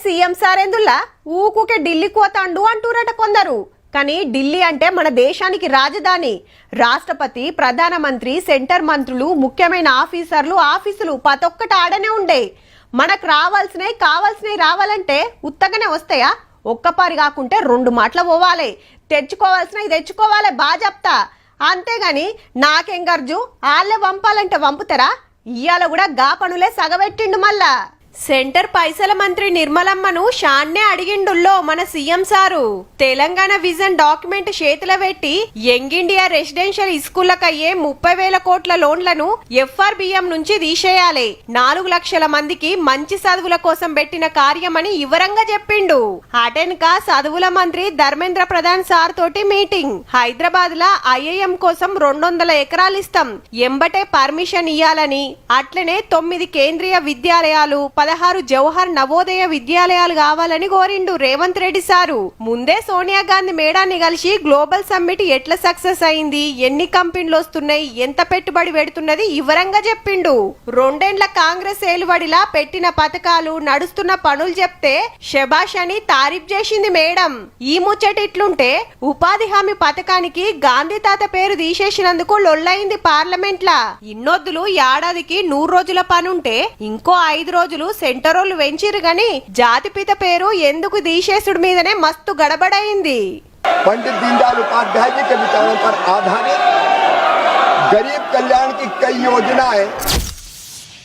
CM సారేందుల్లా ఊకుకే ఢిల్లీకి పోతాండు అంటూరట కొందరు. కానీ ఢిల్లీ అంటే మన దేశానికి రాజధాని. రాష్ట్రపతి, ప్రధానమంత్రి, సెంటర్ మంత్రులు, ముఖ్యమైన ఆఫీసులు ప్రతొక్కటి ఆడనే ఉండే. మనకు కావాల్సినవి రావాలంటే ఉత్తగానే వస్తాయా? ఒక్కపారి కాకుంటే 2 మాటలు పోవాలి. తెచ్చుకోవాల్సినవి తెచ్చుకోవాలి, బాగా చెప్తా. అంతేగాని నాకేం గర్జు వాళ్ళే పంపాలంటే పంపుతారా? ఇయ్యాల కూడా గా పనులే సగబెట్టిండు. మళ్ళా సెంటర్ పైసల మంత్రి నిర్మలమ్మను షాన్నే అడిగిండుల్లో మన CM sir. Telangana vision document చేతిలో పెట్టి యంగ్ ఇండియా రెసిడెన్షియల్ స్కూళ్లకయ్యే 30,000 కోట్ల లోన్లను FRBM నుంచి తీసేయాలి. 4 లక్షల మందికి మంచి చదువుల కోసం పెట్టిన కార్యమని వివరంగా చెప్పిండు. అటెన్కా చదువుల మంత్రి ధర్మేంద్ర ప్రధాన్ సార్ తోటి మీటింగ్. హైదరాబాద్ లా IIM కోసం 200 ఎకరాలు ఇస్తాం, ఎంబటే పర్మిషన్ ఇయ్యాలని. అట్లనే 9 కేంద్రీయ విద్యాలయాలు, 16 జవహర్ నవోదయ విద్యాలయాలు కావాలని కోరిండు రేవంత్ రెడ్డి సారు. ముందే సోనియా గాంధీ మేడాన్ని కలిసి గ్లోబల్ సమ్మిట్ ఎట్లా సక్సెస్ అయింది, ఎన్ని కంపెనీలు వస్తున్నాయి, ఎంత పెట్టుబడి పెడుతున్నది వివరంగా చెప్పిండు. 2 ఏండ్ల కాంగ్రెస్ ఏలుబడిలా పెట్టిన పథకాలు, నడుస్తున్న పనులు చెప్తే శబాష్ అని తారీఫ్ చేసింది మేడం. ఈ ముచ్చట ఇట్లుంటే ఉపాధి హామీ పథకానికి గాంధీ తాత పేరు తీసేసినందుకు లొల్లైంది పార్లమెంట్ లా. ఇన్నొద్దులు ఏడాదికి 100 రోజుల పనుంటే ఇంకో 5 రోజులు సెంటరోలు వెంచిరు గాని జాతిపిత పేరు ఎందుకు తీసేసుడు మీదనే మస్తు గడబడైంది. पंडित दीनदयाल उपाध्याय जी के विचारों पर आधारित गरीब कल्याण की कई योजनाएं